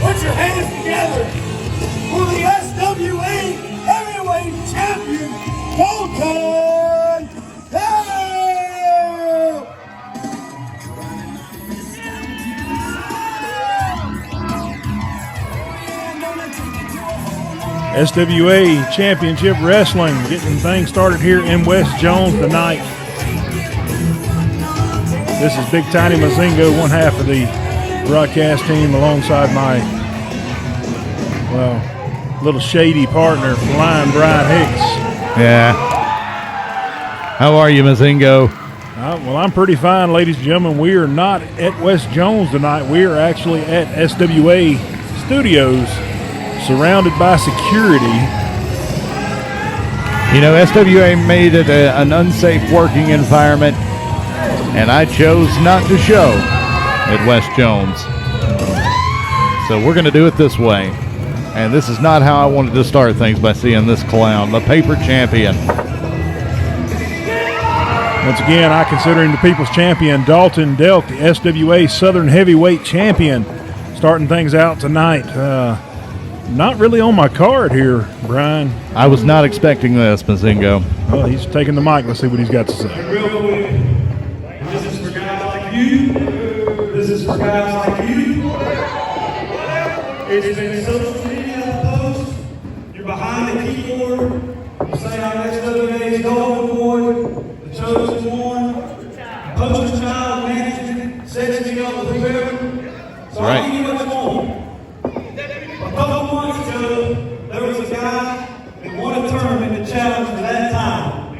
Put your hands together for the SWA Heavyweight Champion, Unchained. SWA Championship Wrestling getting things started here in West Jones tonight. This is Big Tiny Mazingo, one half of the broadcast team, alongside my, well, little shady partner, Flying Brian Hicks. Yeah. How are you, Mazingo? Well, I'm pretty fine, ladies and gentlemen. We are not at West Jones tonight. We are actually at SWA Studios, surrounded by security. You know, SWA made it an unsafe working environment, and I chose not to show at West Jones. So we're going to do it this way. And this is not how I wanted to start things, by seeing this clown, the paper champion. Once again, I consider him the people's champion, Dalton Delk, the SWA Southern Heavyweight Champion, starting things out tonight. Not really on my card here, Brian. I was not expecting this, Mazingo. Well, he's taking the mic. Let's see what he's got to say. Real quick, this is for guys like you. This is for guys like you. It's been social media posts. You're behind the keyboard. You say I'm SWA's golden boy, the chosen one, poster child management, sets me up with whoever. So Right. I'll give you what you want. A couple months ago, there was a guy that won a tournament to challenge for that time.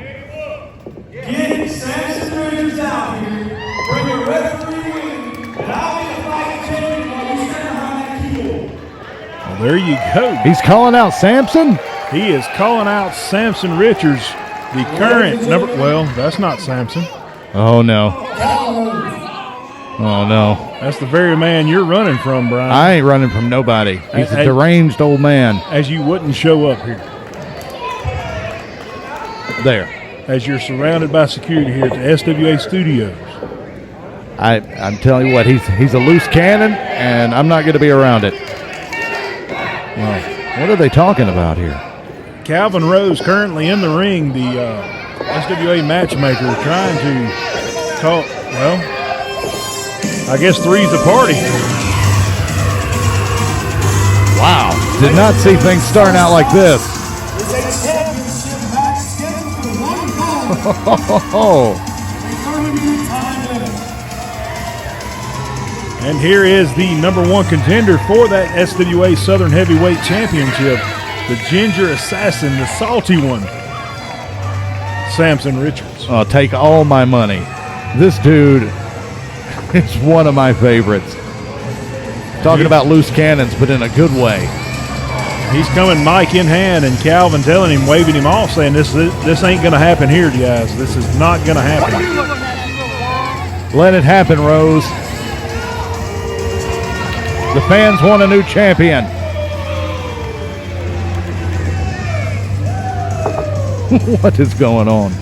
Get Samson Richards out here, bring a referee in, and I'll be the fighting champion while you stand behind that keyboard. Well, there you go. He's calling out Samson? He is calling out Samson Richards, the current number. Well, that's not Samson. Oh, no. Oh, no. That's the very man you're running from, Brian. I ain't running from nobody. He's a deranged old man. As you wouldn't show up here. There. As you're surrounded by security here at the SWA Studios. I'm telling you what, he's a loose cannon, and I'm not going to be around it. Well, what are they talking about here? Calvin Rose currently in the ring, the SWA matchmaker, trying to talk, well, I guess three's the party. Wow. Did not see things starting out like this. It's a championship match scheduled for one fall. Oh. 30-minute time limit. And here is the number one contender for that SWA Southern Heavyweight Championship, the Ginger Assassin, the salty one, Samson Richards. I'll take all my money. This dude is one of my favorites. Talking about loose cannons, but in a good way. He's coming mic in hand, and Calvin telling him, waving him off, saying this ain't going to happen here, guys. This is not going to happen. Let it happen, Rose. The fans want a new champion. What is going on?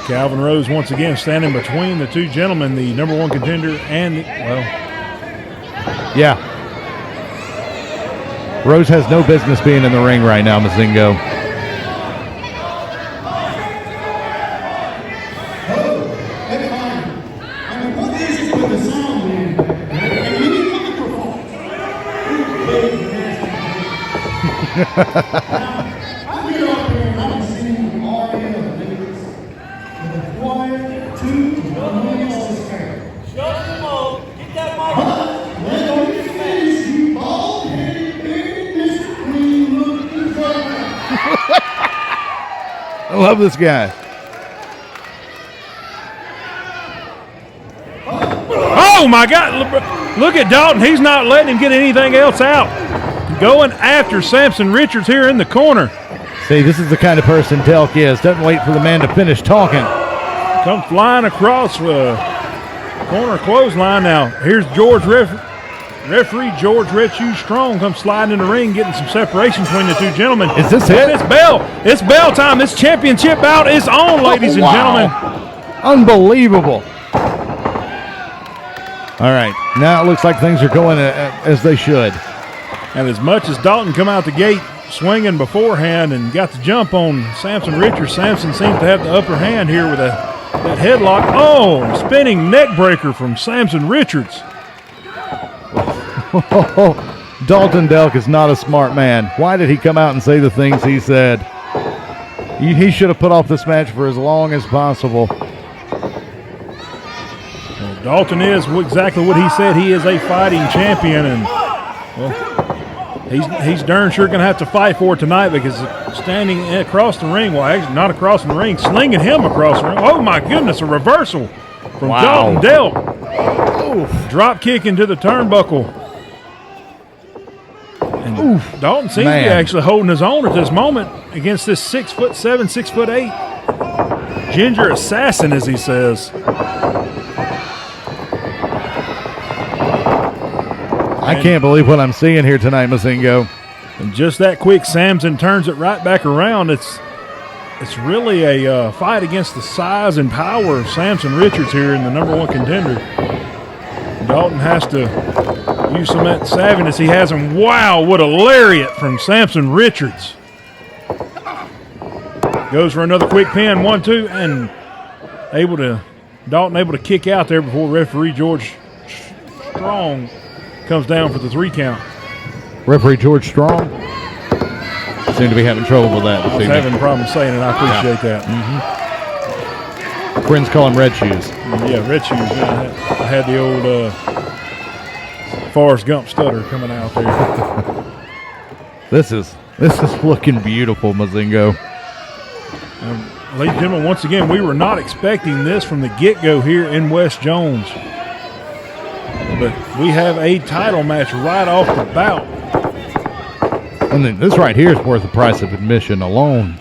Calvin Rose once again standing between the two gentlemen, the number one contender and, well. Yeah. Rose has no business being in the ring right now, Mazingo. love this guy. Oh, my God. Look at Dalton. He's not letting him get anything else out. Going after Samson Richards here in the corner. See, this is the kind of person Delk is. Doesn't wait for the man to finish talking. Come flying across the corner clothesline now. Here's George referee George Red Shoes Strong comes sliding in the ring, getting some separation between the two gentlemen. Is this it? It's bell. It's bell time. This championship bout is on, ladies and gentlemen. Unbelievable. All right, now it looks like things are going as they should. And as much as Dalton come out the gate swinging beforehand and got the jump on Samson Richards, Samson seems to have the upper hand here with that headlock. Oh, spinning neck breaker from Samson Richards. Dalton Delk is not a smart man. Why did he come out and say the things he said? He should have put off this match for as long as possible. Well, Dalton is exactly what he said. He is a fighting champion, and well, he's darn sure going to have to fight for it tonight because standing across the ring, well, actually not across the ring, slinging him across the ring. Oh, my goodness, a reversal from Dalton Delk. Drop kick into the turnbuckle. And Dalton seems to be actually holding his own at this moment against this 6'7", 6'8" ginger assassin, as he says. I can't believe what I'm seeing here tonight, Mazingo. And just that quick, Samson turns it right back around. It's really a fight against the size and power of Samson Richards here in the #1 contender. Dalton has to use some of that savviness he has, and wow, what a lariat from Samson Richards. Goes for another quick pin, 1-2, and Dalton able to kick out there before referee George Strong comes down for the 3 count. Referee George Strong seem to be having trouble with that. I was having problems saying it. I appreciate that. Friends call him Red Shoes. Yeah, Red Shoes. Yeah, I had the old Forrest Gump stutter coming out there. This is looking beautiful, Mazingo. Ladies and gentlemen, once again, we were not expecting this from the get-go here in West Jones. But we have a title match right off the bout. And then this right here is worth the price of admission alone.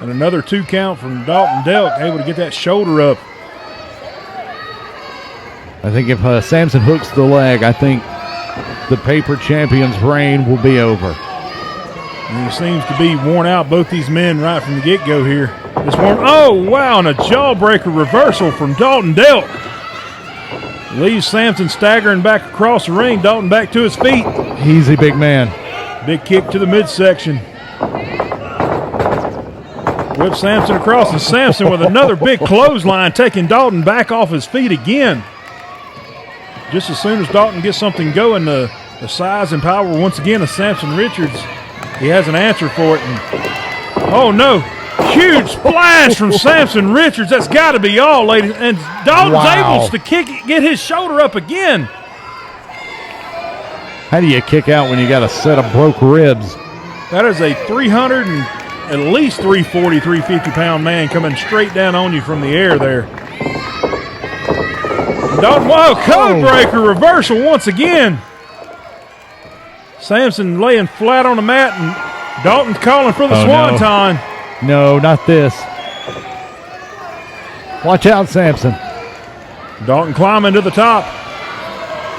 And another 2 count from Dalton Delk, able to get that shoulder up. I think if Samson hooks the leg, I think the paper champion's reign will be over. And he seems to be worn out, both these men, right from the get-go here. Oh, wow, and a jawbreaker reversal from Dalton Delk. Leaves Samson staggering back across the ring. Dalton back to his feet. Easy, big man. Big kick to the midsection. Whip Samson across, and Samson with another big clothesline, taking Dalton back off his feet again. Just as soon as Dalton gets something going, the size and power once again of Samson Richards, he has an answer for it. And, oh, no. Huge splash from Samson Richards. That's got to be all, ladies. And Dalton's able to get his shoulder up again. How do you kick out when you got a set of broke ribs? That is a 300 and at least 340, 350-pound man coming straight down on you from the air there. Dalton, whoa, code breaker reversal once again. Samson laying flat on the mat, and Dalton's calling for the swanton. No, not this. Watch out, Samson. Dalton climbing to the top.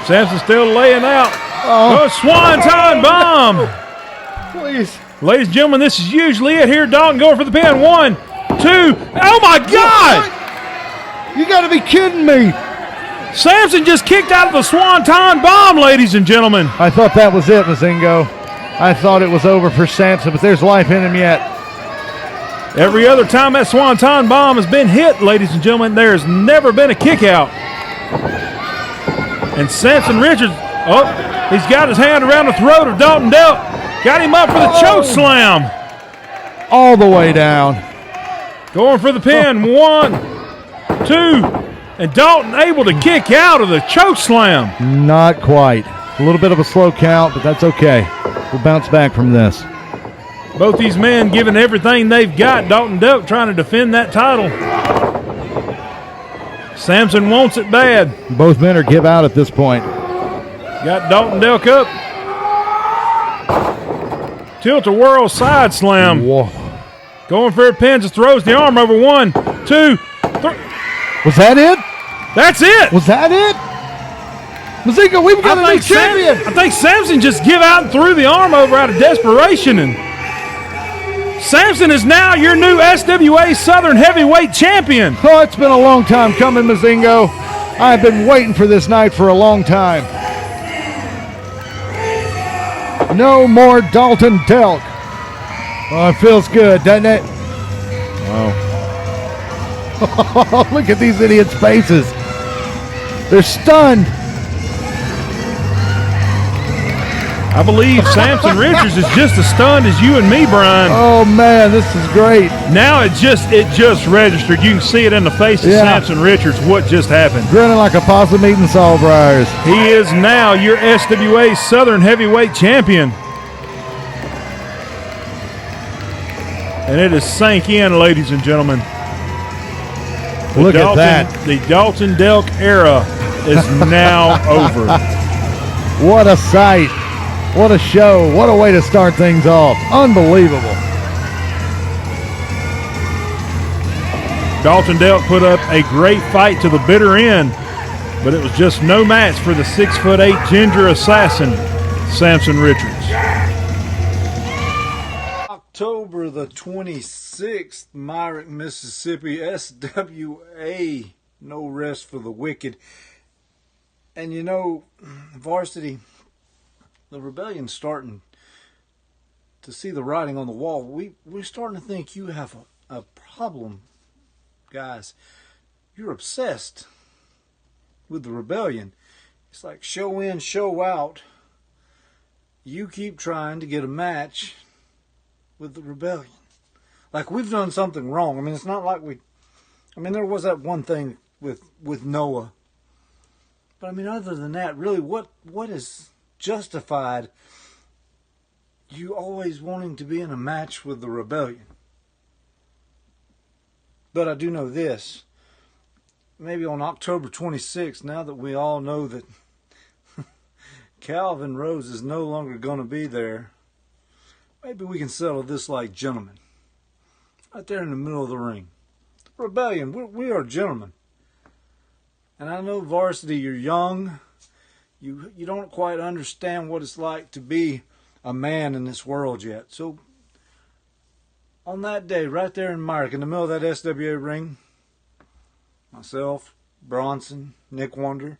Samson still laying out. Oh, swanton bomb. Please. Ladies and gentlemen, this is usually it here. Dalton going for the pin. 1, 2. Oh, my God. You got to be kidding me. Samson just kicked out of the swanton bomb, ladies and gentlemen. I thought that was it, Mazingo. I thought it was over for Samson, but there's life in him yet. Every other time that swanton bomb has been hit, ladies and gentlemen, there's never been a kick out. And Samson Richards, he's got his hand around the throat of Dalton Delk. Got him up for the choke slam. All the way down. Going for the pin. 1, 2. And Dalton able to kick out of the choke slam. Not quite. A little bit of a slow count, but that's okay. will bounce back from this. Both these men giving everything they've got. Dalton Delk trying to defend that title. Samson wants it bad. Both men are give out at this point. Got Dalton Delk up. Tilt-a-whirl side slam. Whoa. Going for it, pins, and throws the arm over. 1, 2, 3. Was that it? That's it. Was that it? Mazinga, we've got a new champion. I think Samson just give out and threw the arm over out of desperation. And Samson is now your new SWA Southern Heavyweight Champion. Oh, it's been a long time coming, Mazingo. I've been waiting for this night for a long time. No more Dalton Delk. Oh, it feels good, doesn't it? Wow. Look at these idiots' faces. They're stunned. I believe Samson Richards is just as stunned as you and me, Brian. Oh, man, this is great. Now it just registered. You can see it in the face of Samson Richards what just happened. Grinning like a possum eating sawbriars. He is now your SWA Southern Heavyweight Champion. And it has sank in, ladies and gentlemen. Look at that. The Dalton Delk era is now over. What a sight. What a show. What a way to start things off. Unbelievable. Dalton Delk put up a great fight to the bitter end, but it was just no match for the 6'8" ginger assassin, Samson Richards. October the 26th, Myrick, Mississippi, SWA, no rest for the wicked. And you know, Varsity, the rebellion's starting to see the writing on the wall. We're starting to think you have a problem, guys. You're obsessed with the rebellion. It's like show in, show out. You keep trying to get a match with the rebellion. Like we've done something wrong. I mean, it's not like there was that one thing with Noah. But I mean, other than that, really, what is justified you always wanting to be in a match with the rebellion? But I do know this. Maybe on October 26th, now that we all know that Calvin Rose is no longer going to be there, maybe we can settle this like gentlemen. Right there in the middle of the ring. The rebellion, we are gentlemen. And I know, Varsity, you're young. You don't quite understand what it's like to be a man in this world yet. So on that day, right there in Myrick, in the middle of that SWA ring, myself, Bronson, Nick Wonder,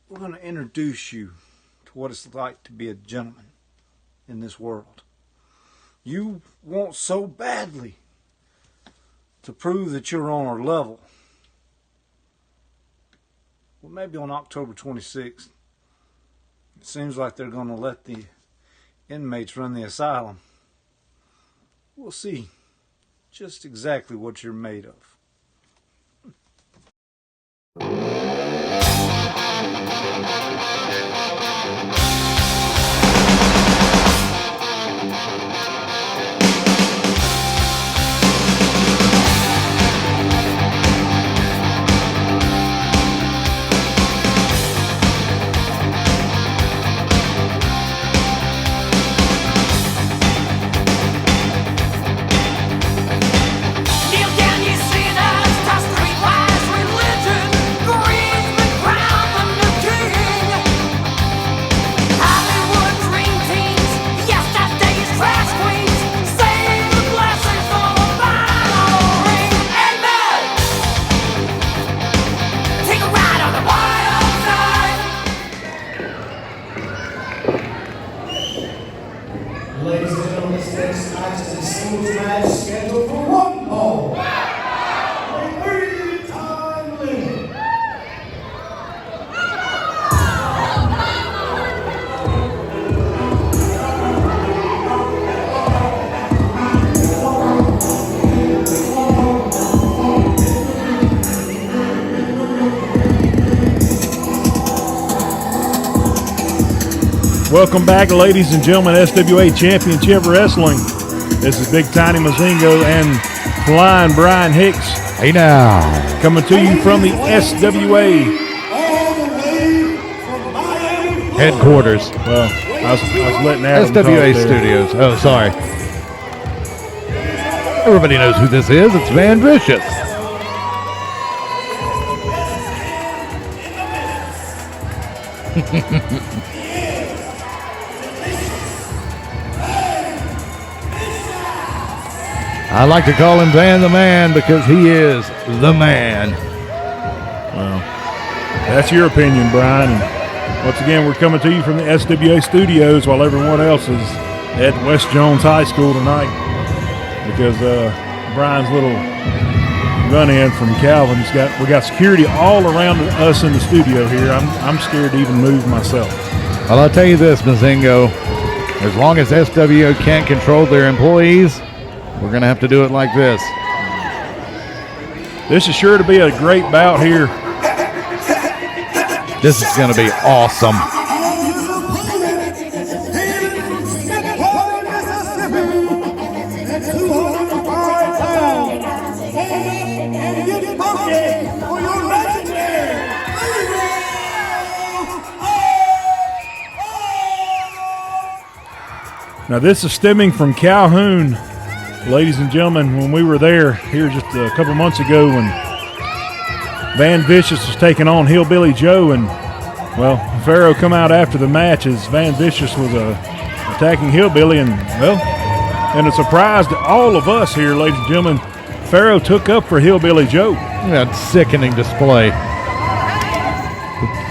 we're going to introduce you to what it's like to be a gentleman in this world. You want so badly to prove that you're on our level. Well, maybe on October 26th, it seems like they're going to let the inmates run the asylum. We'll see just exactly what you're made of. Can you see Welcome back, ladies and gentlemen, SWA Championship Wrestling. This is Big Tiny Mazingo and Flying Brian Hicks. Hey now. Coming to you from the SWA headquarters. Well, I was letting Adam SWA talk there. Studios. Oh, sorry. Everybody knows who this is. It's Van Vicious. I like to call him Van the Man because he is the man. Well, that's your opinion, Brian. And once again, we're coming to you from the SWA Studios while everyone else is at West Jones High School tonight because Brian's little run-in from Calvin's we got security all around us in the studio here. I'm scared to even move myself. Well, I'll tell you this, Mazingo. As long as SWA can't control their employees, we're going to have to do it like this. This is sure to be a great bout here. This is going to be awesome. Now, this is stemming from Calhoun. Ladies and gentlemen, when we were there here just a couple months ago when Van Vicious was taking on Hillbilly Joe, and, well, Pharaoh come out after the match as Van Vicious was attacking Hillbilly, and, well, and a surprise to all of us here, ladies and gentlemen, Pharaoh took up for Hillbilly Joe. That sickening display.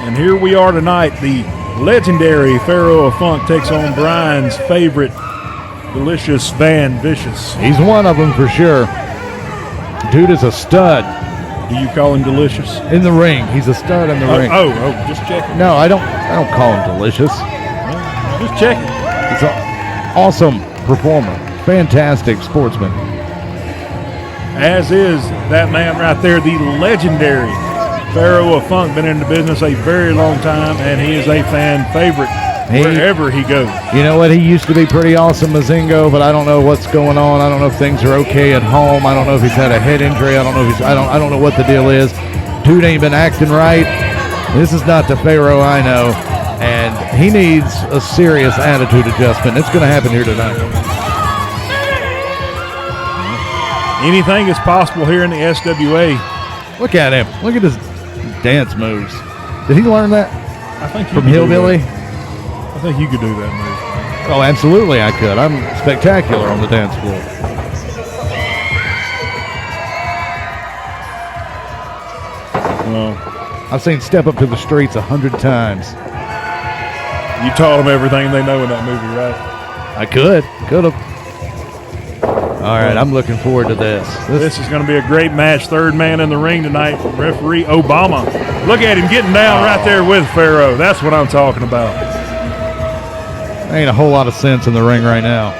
And here we are tonight. The legendary Pharaoh of Funk takes on Brian's favorite, delicious Van Vicious. He's one of them for sure. Dude is a stud. Do you call him delicious? In the ring. He's a stud in the ring. Oh, just checking. No, I don't call him delicious. Just checking. He's an awesome performer. Fantastic sportsman. As is that man right there, the legendary Pharaoh of Funk. Been in the business a very long time, and he is a fan favorite wherever he goes. You know what? He used to be pretty awesome, Mazingo, but I don't know what's going on. I don't know if things are okay at home. I don't know if he's had a head injury. I don't know if I don't know what the deal is. Dude ain't been acting right. This is not the Pharaoh I know, and he needs a serious attitude adjustment. It's going to happen here tonight. Anything is possible here in the SWA. Look at him. Look at his dance moves. Did he learn that I think from Hillbilly? I think you could do that move. Oh, absolutely I could. I'm spectacular on the dance floor. Well, I've seen Step Up to the Streets 100 times. you taught them everything they know in that movie, right? I could have. All right, I'm looking forward to this. This is going to be a great match. Third man in the ring tonight, referee Obama. Look at him getting down right there with Pharaoh. That's what I'm talking about. Ain't a whole lot of sense in the ring right now.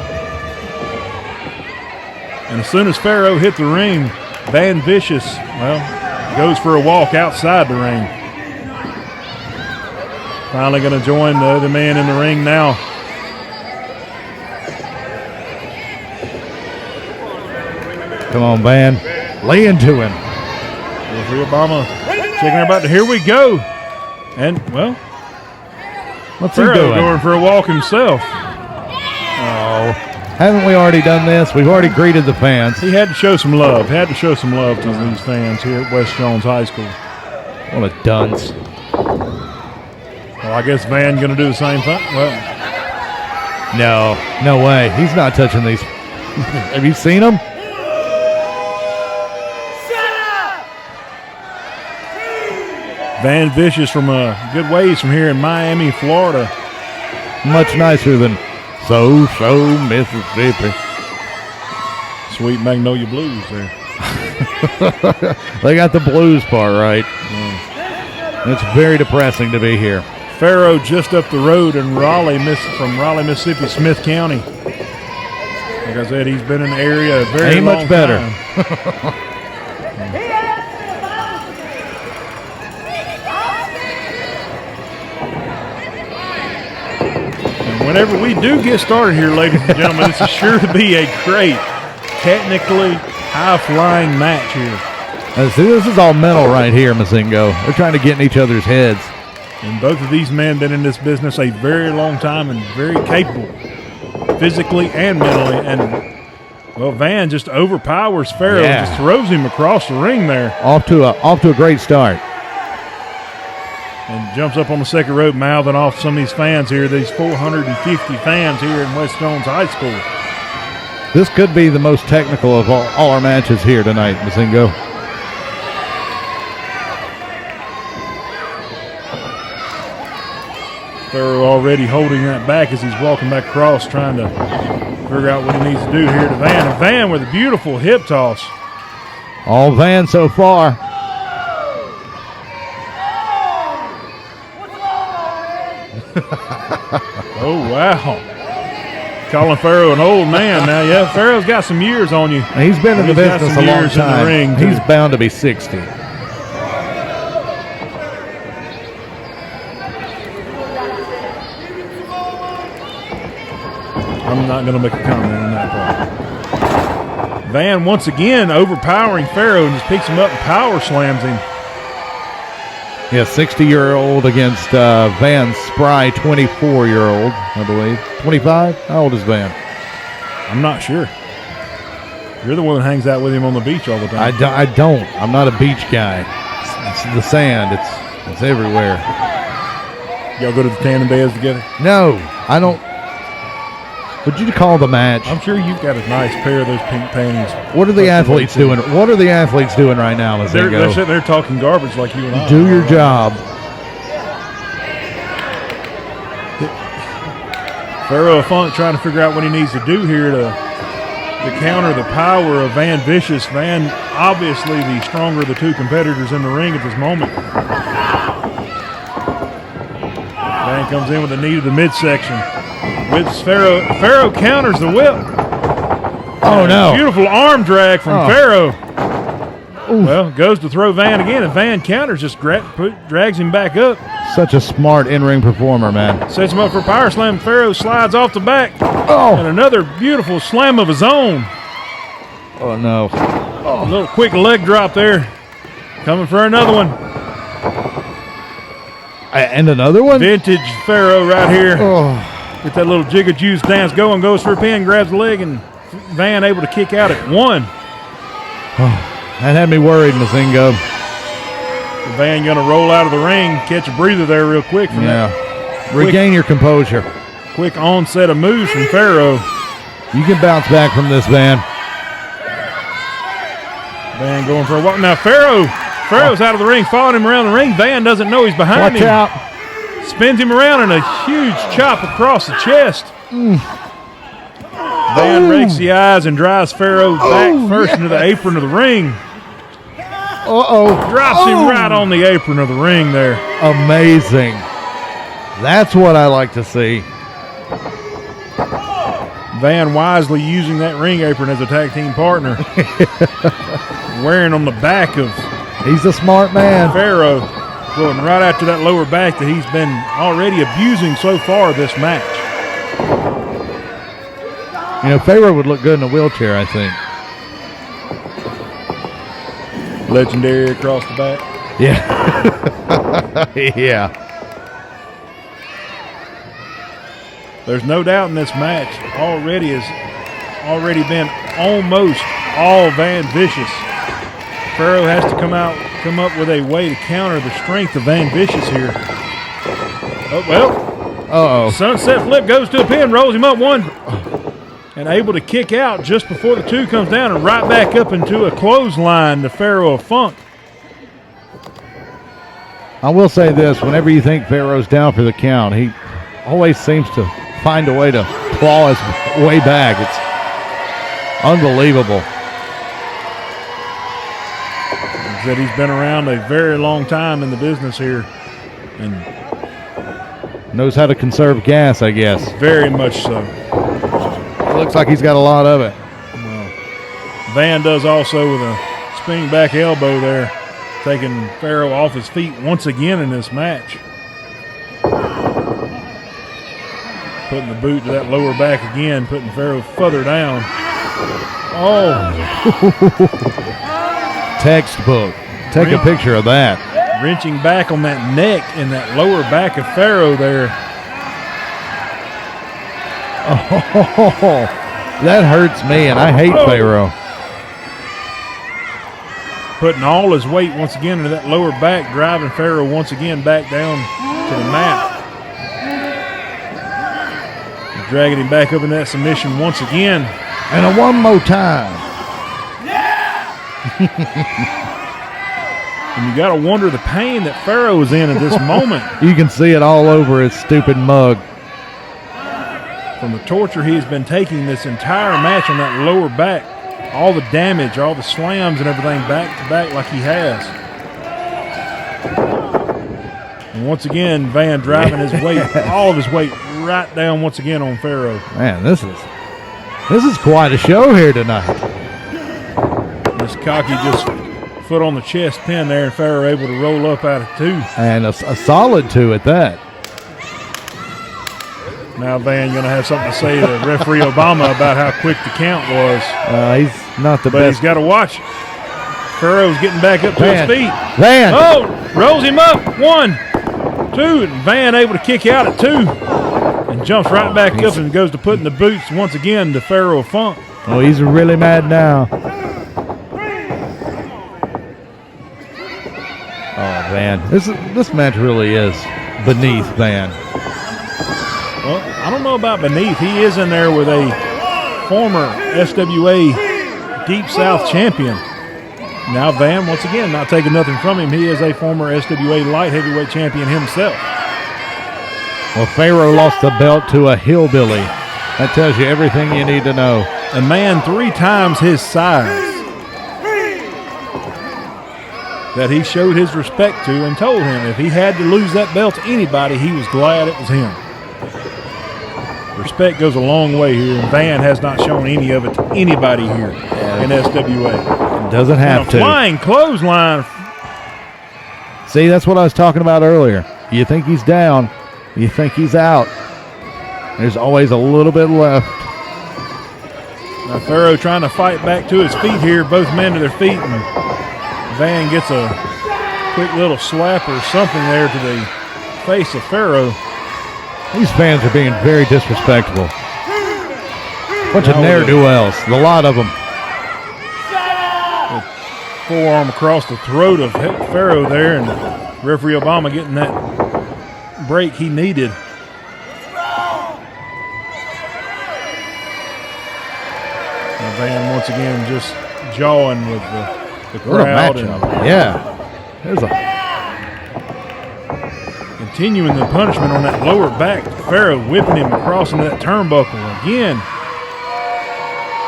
And as soon as Pharaoh hit the ring, Van Vicious, well, goes for a walk outside the ring. Finally going to join the other man in the ring now. Come on, Van. Lay into him. Referee Obama checking everybody. Here we go. And, well, What's he Pharaoh doing? going for a walk himself. Oh, haven't we already done this? We've already greeted the fans. He had to show some love. Had to show some love to these fans here at West Jones High School. What a dunce. Well, I guess Van going to do the same thing. Well, No way. He's not touching these. Have you seen him? Van Vicious from a good ways from here in Miami, Florida. Much nicer than So Mississippi. Sweet Magnolia Blues there. They got the blues part right. It's very depressing to be here. Pharaoh just up the road in Raleigh, from Raleigh, Mississippi, Smith County. Like I said, he's been in the area a very Ain't long much better. time. Whenever we do get started here, ladies and gentlemen, this is sure to be a great, technically high-flying match here. See, this is all mental right here, Mazingo. They're trying to get in each other's heads. And both of these men been in this business a very long time and very capable, physically and mentally. And, well, Van just overpowers Pharaoh and just throws him across the ring there. Off to a great start. And jumps up on the second rope, mouthing off some of these fans here, these 450 fans here in West Jones High School. This could be the most technical of all our matches here tonight, Mazingo. Pharaoh already holding that back as he's walking back across, trying to figure out what he needs to do here to Van. And Van with a beautiful hip toss. All Van so far. Oh, wow. Calling Pharaoh an old man now. Yeah, Pharaoh's got some years on you. He's been in the business a long time. Ring, he's bound to be 60. I'm not going to make a comment on that part. Van once again overpowering Pharaoh and just picks him up and power slams him. Yeah, 60-year-old against Van's spry 24-year-old, I believe. 25? How old is Van? I'm not sure. You're the one that hangs out with him on the beach all the time. I don't. I'm not a beach guy. It's the sand. It's everywhere. Y'all go to the tanning beds together? No, I don't. What'd you call the match? I'm sure you've got a nice pair of those pink panties. What are the athletes doing? What are the athletes doing right now, Mazingo? They're sitting there talking garbage like you and I. Do your job. Pharaoh Funk trying to figure out what he needs to do here to counter the power of Van Vicious. Van, obviously the stronger of the two competitors in the ring at this moment. Van comes in with a knee to the midsection. With Pharaoh. Pharaoh counters the whip. Oh, no. Beautiful arm drag from Pharaoh. Oof. Well, goes to throw Van again, and Van counters, just drags him back up. Such a smart in-ring performer, man. Sets him up for a power slam. Pharaoh slides off the back. Oh. And another beautiful slam of his own. Oh, no. A little quick leg drop there. Coming for another one. And another one? Vintage Pharaoh right here. Oh. Get that little jigga juice dance going. Goes for a pin, grabs the leg, and Van able to kick out at one. That had me worried, Mazingo. Van going to roll out of the ring, catch a breather there real quick from that. Regain your composure. Quick onset of moves from Pharaoh. You can bounce back from this, Van. Van going for a walk. Now Pharaoh's out of the ring, following him around the ring. Van doesn't know he's behind him. Watch out. Spins him around and a huge chop across the chest. Van rakes the eyes and drives Pharaoh back first into the apron of the ring. Drops him right on the apron of the ring there. Amazing. That's what I like to see. Van wisely using that ring apron as a tag team partner. Wearing on the back of He's a smart man. Pharaoh. Going right after that lower back that he's been already abusing so far this match. You know, Pharaoh would look good in a wheelchair, I think. Legendary across the back. Yeah. Yeah. There's no doubt in this match already been almost all Van Vicious. Pharaoh has to come up with a way to counter the strength of Van Vicious here. Oh, well. Sunset flip goes to a pin, rolls him up one, and able to kick out just before the two comes down and right back up into a clothesline to Pharaoh of Funk. I will say this, whenever you think Pharaoh's down for the count, he always seems to find a way to claw his way back. It's unbelievable. That he's been around a very long time in the business here and knows how to conserve gas, I guess. Very much so. Looks like he's got a lot of it. Well, Van does also with a spinning back elbow there, taking Pharaoh off his feet once again in this match. Putting the boot to that lower back again, putting Pharaoh further down. Oh. Textbook. Take a picture of that. Wrenching back on that neck and that lower back of Pharaoh there. Oh, that hurts me, and I hate Pharaoh. Putting all his weight once again into that lower back, driving Pharaoh once again back down to the mat. Dragging him back up in that submission once again. And one more time. And you got to wonder the pain that Pharaoh is in at this moment. You can see it all over his stupid mug. From the torture he has been taking this entire match on that lower back. All the damage, all the slams and everything back to back like he has. And once again, Van driving his weight, all of his weight right down once again on Pharaoh. Man, this is quite a show here tonight. This cocky just foot on the chest pin there, and Pharaoh able to roll up out of 2. And a solid 2 at that. Now Van going to have something to say to referee Obama about how quick the count was. He's not the but best. He's got to watch. Pharaoh's getting back up to his feet. Van. Oh, rolls him up. 1, 2, and Van able to kick out at 2. And jumps right back up and goes to putting the boots once again to Pharaoh Funk. Oh, he's really mad now. Oh, Van. This match really is beneath Van. Well, I don't know about beneath. He is in there with a former SWA Deep South champion. Now Van, once again, not taking nothing from him. He is a former SWA light heavyweight champion himself. Well, Pharaoh lost the belt to a hillbilly. That tells you everything you need to know. A man 3 times his size that he showed his respect to and told him if he had to lose that belt to anybody, he was glad it was him. Respect goes a long way here, and Van has not shown any of it to anybody here in SWA. It doesn't have to. Flying clothesline. See, that's what I was talking about earlier. You think he's down, you think he's out. There's always a little bit left. Now Pharaoh trying to fight back to his feet here, both men to their feet, and Van gets a quick little slap or something there to the face of Pharaoh. These fans are being very disrespectful. Bunch of ne'er-do-wells, a lot of them. Forearm across the throat of Pharaoh there, and referee Obama getting that break he needed. And Van once again just jawing with the crowd. Yeah. There's a continuing the punishment on that lower back. Pharaoh whipping him across into that turnbuckle again.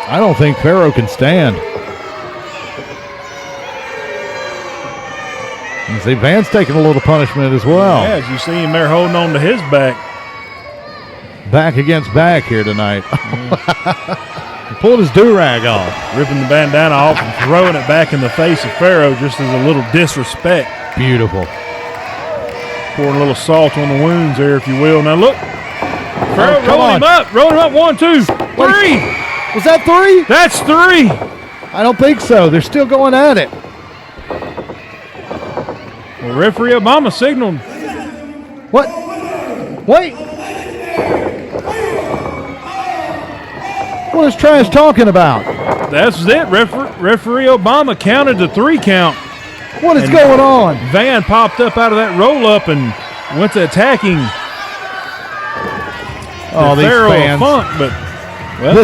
I don't think Pharaoh can stand. You see, Van's taking a little punishment as well. Yeah, as you see him there holding on to his back. Back against back here tonight. He pulled his do-rag off. Ripping the bandana off and throwing it back in the face of Pharaoh just as a little disrespect. Beautiful. Pouring a little salt on the wounds there, if you will. Now look. Pharaoh rolling him up. 1, 2, 3. Was that 3? That's 3. I don't think so. They're still going at it. Well, referee Obama signaled. What? Wait. What is Trash talking about? That's it. Referee Obama counted the 3 count. What is going on? Van popped up out of that roll-up and went to attacking these Pharaoh fans. Funk, but well,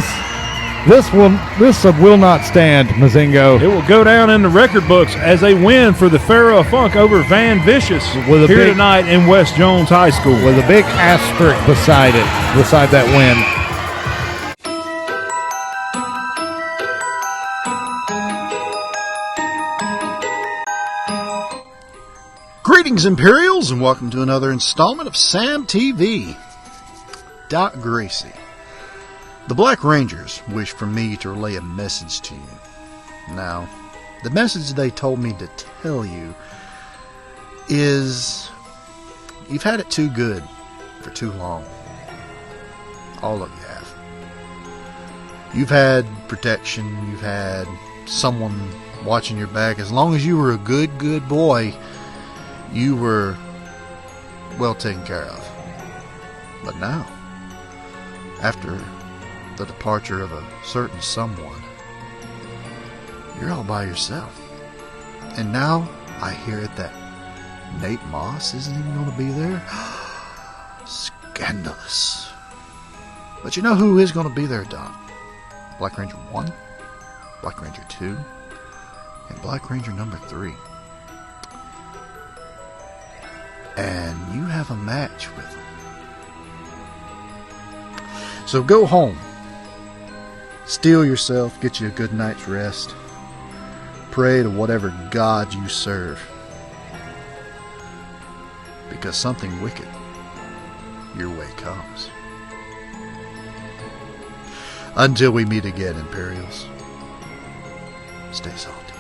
this will not stand, Mazingo. it will go down in the record books as a win for the Pharaoh Funk over Van Vicious here tonight in West Jones High School. With a big asterisk beside that win. Greetings, Imperials, and welcome to another installment of Sam TV. Doc Gracie. The Black Rangers wish for me to relay a message to you. Now, the message they told me to tell you is you've had it too good for too long. All of you have. You've had protection. You've had someone watching your back. As long as you were a good boy, you were well taken care of. But now, after the departure of a certain someone, you're all by yourself. And now I hear it that Nate Moss isn't even going to be there. Scandalous. But you know who is going to be there, Don? Black Ranger 1, Black Ranger 2, and Black Ranger number 3. And you have a match with them. So go home. Steel yourself, get you a good night's rest. Pray to whatever God you serve. Because something wicked your way comes. Until we meet again, Imperials, stay salty.